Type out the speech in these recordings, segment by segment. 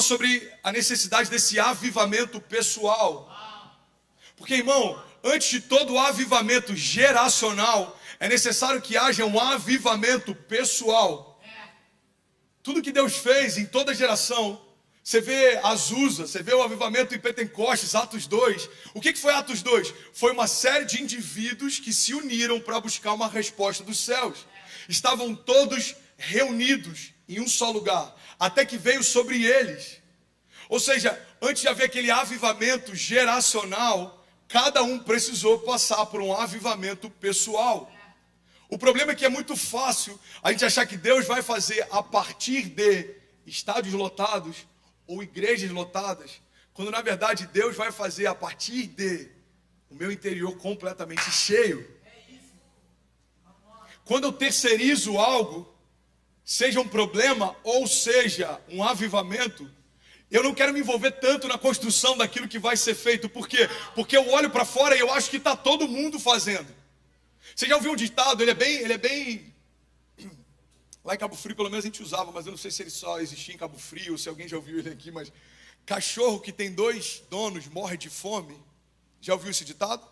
sobre a necessidade desse avivamento pessoal. Porque, irmão, antes de todo avivamento geracional, é necessário que haja um avivamento pessoal. Tudo que Deus fez em toda geração, você vê Azusa, você vê o avivamento em Pentecostes, Atos 2. O que foi Atos 2? Foi uma série de indivíduos que se uniram para buscar uma resposta dos céus. Estavam todos reunidos em um só lugar, até que veio sobre eles. Ou seja, antes de haver aquele avivamento geracional, cada um precisou passar por um avivamento pessoal. O problema é que é muito fácil a gente achar que Deus vai fazer a partir de estádios lotados ou igrejas lotadas, quando na verdade Deus vai fazer a partir de o meu interior completamente cheio. Quando eu terceirizo algo, seja um problema ou seja um avivamento, eu não quero me envolver tanto na construção daquilo que vai ser feito. Por quê? Porque eu olho para fora e eu acho que está todo mundo fazendo. Você já ouviu um ditado? Ele é bem... Lá em Cabo Frio, pelo menos, a gente usava, mas eu não sei se ele só existia em Cabo Frio, ou se alguém já ouviu ele aqui, mas... Cachorro que tem 2 donos morre de fome. Já ouviu esse ditado?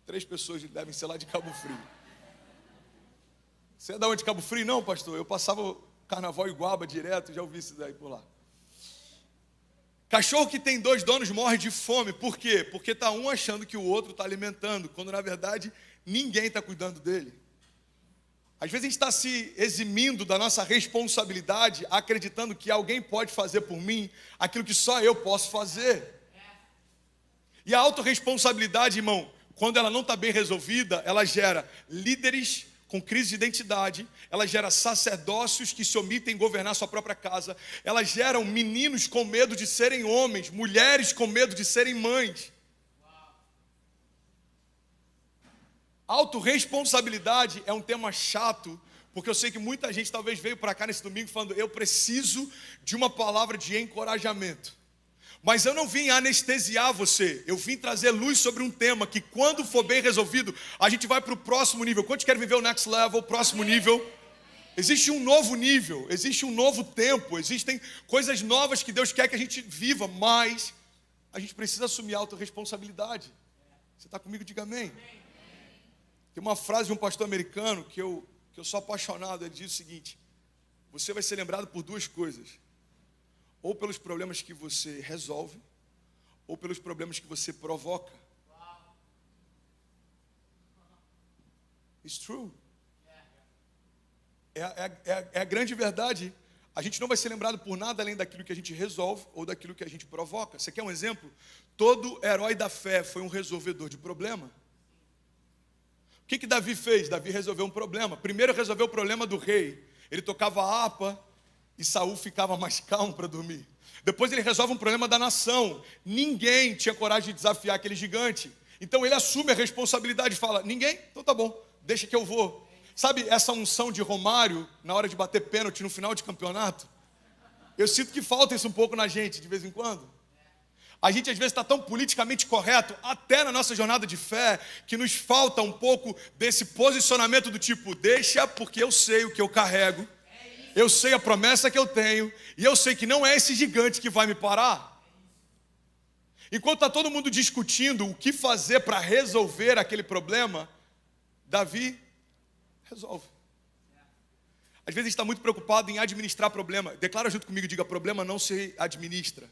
3 pessoas devem ser lá de Cabo Frio. Você é da onde de Cabo Frio? Não, pastor. Eu passava o carnaval em Iguaba direto, já ouvi isso daí por lá. Cachorro que tem 2 donos morre de fome. Por quê? Porque está um achando que o outro está alimentando, quando na verdade ninguém está cuidando dele. Às vezes a gente está se eximindo da nossa responsabilidade, acreditando que alguém pode fazer por mim aquilo que só eu posso fazer. E a autorresponsabilidade, irmão, quando ela não está bem resolvida, ela gera líderes com crise de identidade, ela gera sacerdócios que se omitem em governar sua própria casa, ela gera meninos com medo de serem homens, mulheres com medo de serem mães. Autorresponsabilidade é um tema chato, porque eu sei que muita gente talvez veio para cá nesse domingo falando, eu preciso de uma palavra de encorajamento. Mas eu não vim anestesiar você, eu vim trazer luz sobre um tema que quando for bem resolvido, a gente vai para o próximo nível. Quantos querem viver o next level, o próximo nível? Existe um novo nível, existe um novo tempo, existem coisas novas que Deus quer que a gente viva, mas a gente precisa assumir a autorresponsabilidade. Você está comigo? Diga amém. Tem uma frase de um pastor americano que eu sou apaixonado, ele diz o seguinte: você vai ser lembrado por 2 coisas, ou pelos problemas que você resolve, ou pelos problemas que você provoca. It's true. É a grande verdade. A gente não vai ser lembrado por nada além daquilo que a gente resolve ou daquilo que a gente provoca. Você quer um exemplo? Todo herói da fé foi um resolvedor de problema. O que Davi fez? Davi resolveu um problema. Primeiro resolveu o problema do rei. Ele tocava a harpa e Saul ficava mais calmo para dormir. Depois ele resolve um problema da nação. Ninguém tinha coragem de desafiar aquele gigante. Então ele assume a responsabilidade e fala, ninguém? Então tá bom, deixa que eu vou. Sabe essa unção de Romário na hora de bater pênalti no final de campeonato? Eu sinto que falta isso um pouco na gente de vez em quando. A gente às vezes está tão politicamente correto, até na nossa jornada de fé, que nos falta um pouco desse posicionamento do tipo, deixa porque eu sei o que eu carrego, eu sei a promessa que eu tenho, e eu sei que não é esse gigante que vai me parar. Enquanto está todo mundo discutindo o que fazer para resolver aquele problema, Davi resolve. Às vezes a gente está muito preocupado em administrar problema. Declara junto comigo, diga, problema não se administra.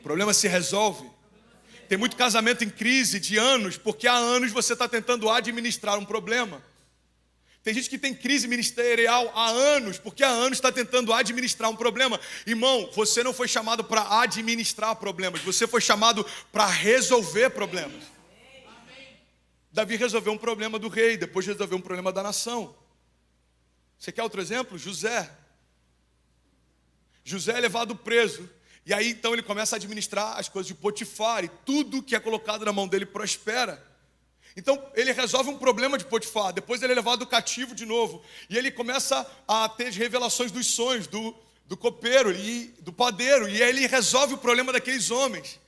Problema se resolve. Tem muito casamento em crise de anos, porque há anos você está tentando administrar um problema. Tem gente que tem crise ministerial há anos, porque há anos está tentando administrar um problema. Irmão, você não foi chamado para administrar problemas, você foi chamado para resolver problemas. Davi resolveu um problema do rei, depois resolveu um problema da nação. Você quer outro exemplo? José. José é levado preso. E aí então ele começa a administrar as coisas de Potifar, e tudo que é colocado na mão dele prospera. Então ele resolve um problema de Potifar, depois ele é levado cativo de novo, e ele começa a ter as revelações dos sonhos do copeiro e do padeiro, e aí ele resolve o problema daqueles homens.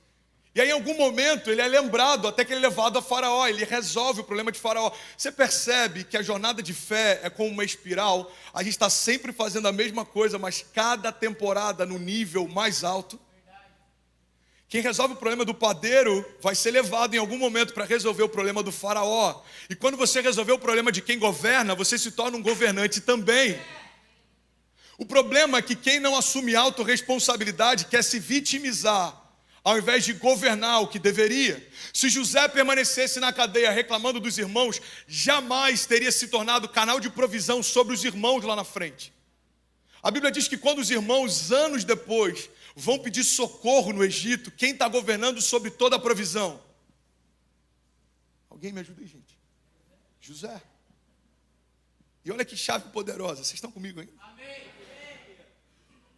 E aí, em algum momento, ele é lembrado, até que ele é levado a Faraó, ele resolve o problema de Faraó. Você percebe que a jornada de fé é como uma espiral, a gente está sempre fazendo a mesma coisa, mas cada temporada no nível mais alto. Quem resolve o problema do padeiro vai ser levado em algum momento para resolver o problema do Faraó. E quando você resolver o problema de quem governa, você se torna um governante também. O problema é que quem não assume autorresponsabilidade quer se vitimizar, ao invés de governar o que deveria. Se José permanecesse na cadeia reclamando dos irmãos, jamais teria se tornado canal de provisão sobre os irmãos lá na frente. A Bíblia diz que quando os irmãos, anos depois, vão pedir socorro no Egito, quem está governando sobre toda a provisão? Alguém me ajuda aí, gente? José. E olha que chave poderosa, vocês estão comigo ainda? Amém.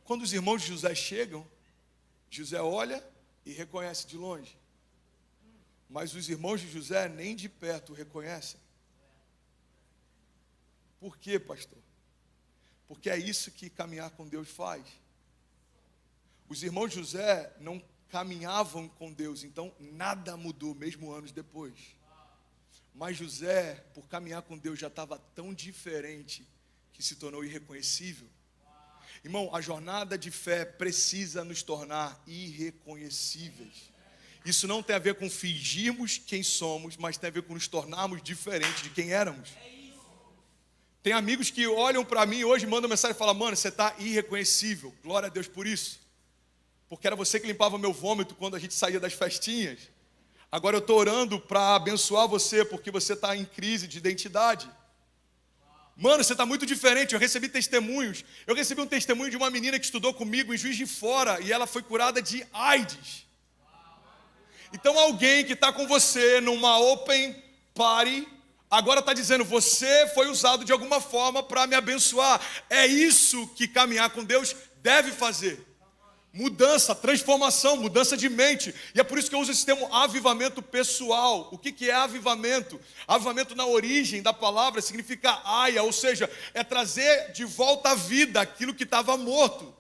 Quando os irmãos de José chegam, José olha e reconhece de longe. Mas os irmãos de José nem de perto o reconhecem. Por quê, pastor? Porque é isso que caminhar com Deus faz. Os irmãos de José não caminhavam com Deus, então nada mudou, mesmo anos depois. Mas José, por caminhar com Deus, já estava tão diferente que se tornou irreconhecível. Irmão, a jornada de fé precisa nos tornar irreconhecíveis. Isso não tem a ver com fingirmos quem somos, mas tem a ver com nos tornarmos diferentes de quem éramos. Tem amigos que olham para mim hoje, mandam mensagem e falam: mano, você está irreconhecível. Glória a Deus por isso. Porque era você que limpava meu vômito quando a gente saía das festinhas. Agora eu estou orando para abençoar você, porque você está em crise de identidade. Mano, você está muito diferente. Eu recebi testemunhos. Eu recebi um testemunho de uma menina que estudou comigo em Juiz de Fora e ela foi curada de AIDS. Então alguém que está com você numa open party agora está dizendo: você foi usado de alguma forma para me abençoar. É isso que caminhar com Deus deve fazer. Mudança, transformação, mudança de mente. E é por isso que eu uso esse termo avivamento pessoal. O que é avivamento? Avivamento na origem da palavra significa aia, ou seja, é trazer de volta à vida aquilo que estava morto.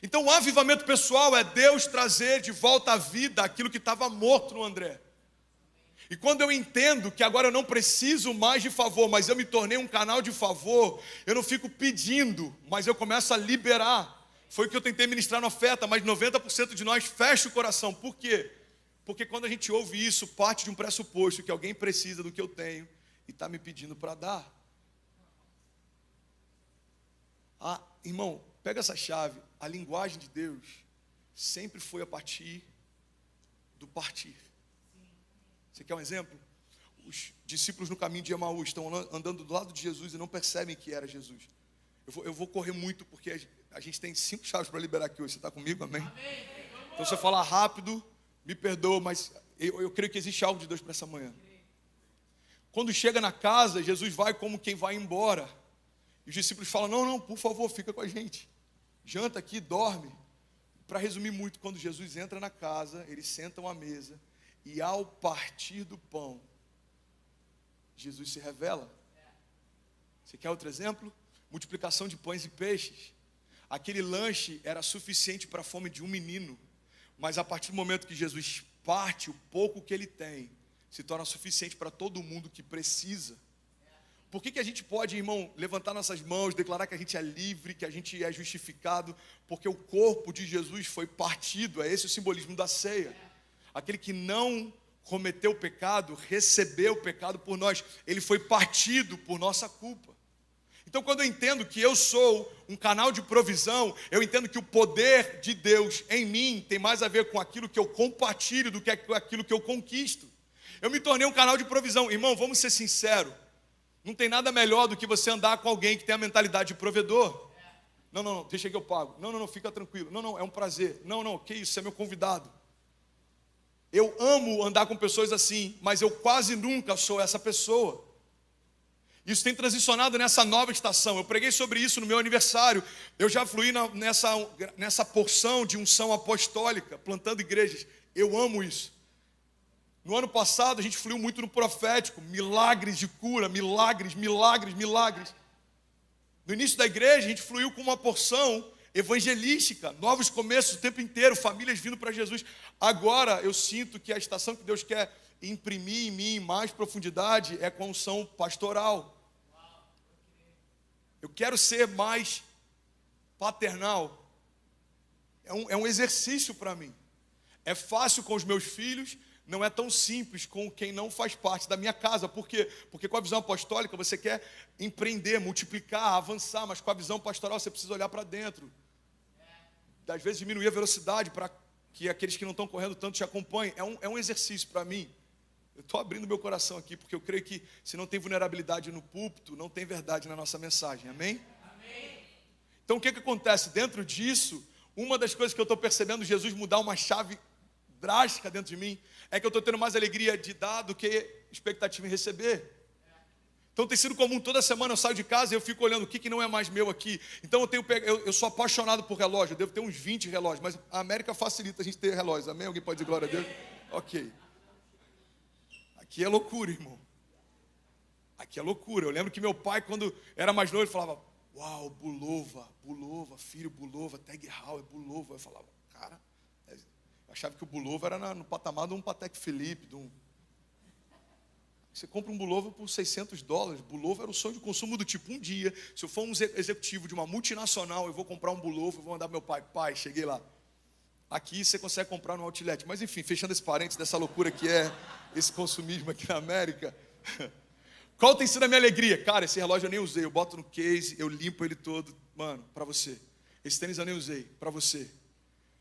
Então o avivamento pessoal é Deus trazer de volta à vida aquilo que estava morto no André. E quando eu entendo que agora eu não preciso mais de favor, mas eu me tornei um canal de favor, eu não fico pedindo, mas eu começo a liberar. Foi o que eu tentei ministrar na oferta, mas 90% de nós fecha o coração. Por quê? Porque quando a gente ouve isso, parte de um pressuposto que alguém precisa do que eu tenho e está me pedindo para dar. Ah, irmão, pega essa chave. A linguagem de Deus sempre foi a partir do partir. Você quer um exemplo? Os discípulos no caminho de Emaús estão andando do lado de Jesus e não percebem que era Jesus. Eu vou correr muito porque a gente tem 5 chaves para liberar aqui hoje. Você está comigo? Amém? Então, se eu falar rápido, me perdoa, mas eu creio que existe algo de Deus para essa manhã. Quando chega na casa, Jesus vai como quem vai embora. E os discípulos falam: não, por favor, fica com a gente. Janta aqui, dorme. Para resumir muito, quando Jesus entra na casa, eles sentam à mesa. E ao partir do pão, Jesus se revela. Você quer outro exemplo? Multiplicação de pães e peixes. Aquele lanche era suficiente para a fome de um menino, mas a partir do momento que Jesus parte, o pouco que ele tem se torna suficiente para todo mundo que precisa. Por que a gente pode, irmão, levantar nossas mãos, declarar que a gente é livre, que a gente é justificado? Porque o corpo de Jesus foi partido. É esse o simbolismo da ceia. Aquele que não cometeu o pecado, recebeu o pecado por nós. Ele foi partido por nossa culpa. Então, quando eu entendo que eu sou um canal de provisão, eu entendo que o poder de Deus em mim tem mais a ver com aquilo que eu compartilho do que aquilo que eu conquisto. Eu me tornei um canal de provisão. Irmão, vamos ser sinceros. Não tem nada melhor do que você andar com alguém que tem a mentalidade de provedor. Não, deixa que eu pago. Não, fica tranquilo. Não, é um prazer. Não, que isso, você é meu convidado. Eu amo andar com pessoas assim, mas eu quase nunca sou essa pessoa. Isso tem transicionado nessa nova estação. Eu preguei sobre isso no meu aniversário. Eu já fluí nessa porção de unção apostólica, plantando igrejas. Eu amo isso. No ano passado, a gente fluiu muito no profético. Milagres de cura, milagres. No início da igreja, a gente fluiu com uma porção evangelística, novos começos o tempo inteiro, famílias vindo para Jesus. Agora eu sinto que a estação que Deus quer imprimir em mim mais profundidade é com a unção pastoral. Eu quero ser mais paternal. É um exercício para mim. É fácil com os meus filhos, não é tão simples com quem não faz parte da minha casa. Por quê? Porque com a visão apostólica você quer empreender, multiplicar, avançar, mas com a visão pastoral você precisa olhar para dentro. Às vezes diminuir a velocidade para que aqueles que não estão correndo tanto te acompanhem. É um exercício para mim. Eu estou abrindo meu coração aqui, porque eu creio que se não tem vulnerabilidade no púlpito, não tem verdade na nossa mensagem. Amém? Amém. Então o que acontece? Dentro disso, uma das coisas que eu estou percebendo Jesus mudar uma chave drástica dentro de mim, é que eu estou tendo mais alegria de dar do que expectativa em receber. Então tem sido comum, toda semana eu saio de casa e eu fico olhando o que não é mais meu aqui. Então eu sou apaixonado por relógio, eu devo ter uns 20 relógios, mas a América facilita a gente ter relógios, amém? Alguém pode dizer glória a Deus? Ok. Aqui é loucura, irmão. Aqui é loucura. Eu lembro que meu pai, quando era mais novo, ele falava, uau, Bulova, filho, Bulova, Tag Heuer, Bulova. Eu falava, cara, eu achava que o Bulova era no patamar de um Patek Philippe, Você compra um Bulova por $600. Bulova era o sonho de consumo do tipo, um dia, se eu for um executivo de uma multinacional, eu vou comprar um Bulova, eu vou mandar pro meu pai, cheguei lá. Aqui você consegue comprar no outlet. Mas enfim, fechando esse parênteses dessa loucura que é esse consumismo aqui na América. Qual tem sido a minha alegria? Cara, esse relógio eu nem usei, eu boto no case, eu limpo ele todo. Mano, para você. Esse tênis eu nem usei, para você.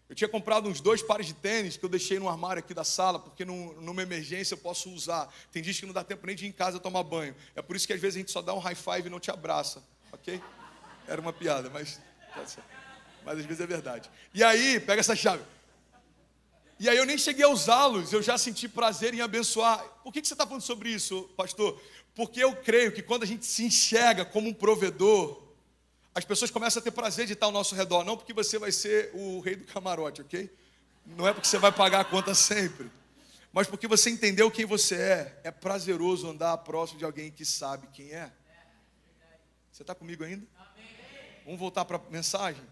Eu tinha comprado uns 2 pares de tênis que eu deixei no armário aqui da sala, porque numa emergência eu posso usar. Tem dias que não dá tempo nem de ir em casa tomar banho. É por isso que às vezes a gente só dá um high five e não te abraça, ok? Era uma piada, mas às vezes é verdade. E aí, pega essa chave. E aí eu nem cheguei a usá-los, eu já senti prazer em abençoar. Por que você está falando sobre isso, pastor? Porque eu creio que quando a gente se enxerga como um provedor, as pessoas começam a ter prazer de estar ao nosso redor. Não porque você vai ser o rei do camarote, ok? Não é porque você vai pagar a conta sempre. Mas porque você entendeu quem você é. É prazeroso andar próximo de alguém que sabe quem é. Você está comigo ainda? Vamos voltar para a mensagem?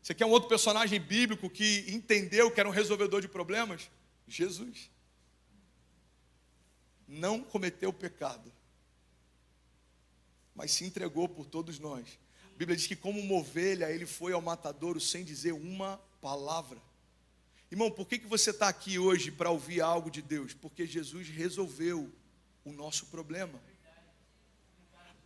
Você quer um outro personagem bíblico que entendeu que era um resolvedor de problemas? Jesus. Não cometeu pecado, mas se entregou por todos nós. A Bíblia diz que como uma ovelha, ele foi ao matadouro sem dizer uma palavra. Irmão, por que você está aqui hoje para ouvir algo de Deus? Porque Jesus resolveu o nosso problema.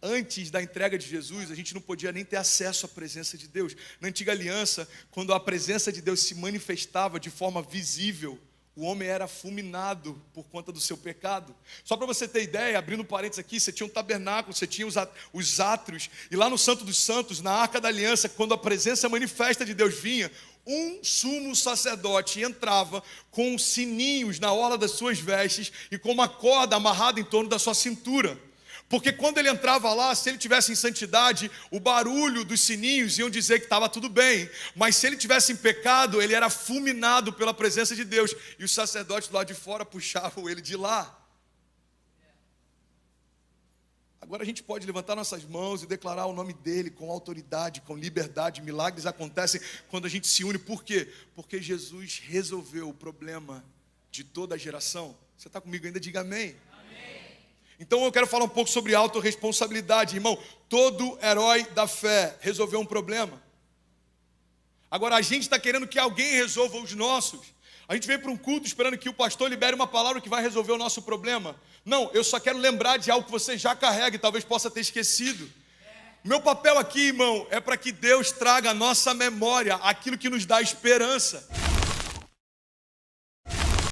Antes da entrega de Jesus, a gente não podia nem ter acesso à presença de Deus. Na antiga aliança, quando a presença de Deus se manifestava de forma visível, o homem era fulminado por conta do seu pecado. Só para você ter ideia, abrindo parênteses aqui, você tinha um tabernáculo, você tinha os átrios, e lá no Santo dos Santos, na Arca da Aliança, quando a presença manifesta de Deus vinha, um sumo sacerdote entrava com sininhos na orla das suas vestes e com uma corda amarrada em torno da sua cintura. Porque quando ele entrava lá, se ele tivesse em santidade, o barulho dos sininhos iam dizer que estava tudo bem. Mas se ele tivesse em pecado, ele era fulminado pela presença de Deus. E os sacerdotes do lado de fora puxavam ele de lá. Agora a gente pode levantar nossas mãos e declarar o nome dele com autoridade, com liberdade. Milagres acontecem quando a gente se une. Por quê? Porque Jesus resolveu o problema de toda a geração. Você está comigo ainda? Diga amém. Então eu quero falar um pouco sobre autorresponsabilidade, irmão. Todo herói da fé resolveu um problema. Agora a gente está querendo que alguém resolva os nossos. A gente vem para um culto esperando que o pastor libere uma palavra que vai resolver o nosso problema. Não, eu só quero lembrar de algo que você já carrega e talvez possa ter esquecido. Meu papel aqui, irmão, é para que Deus traga à nossa memória aquilo que nos dá esperança.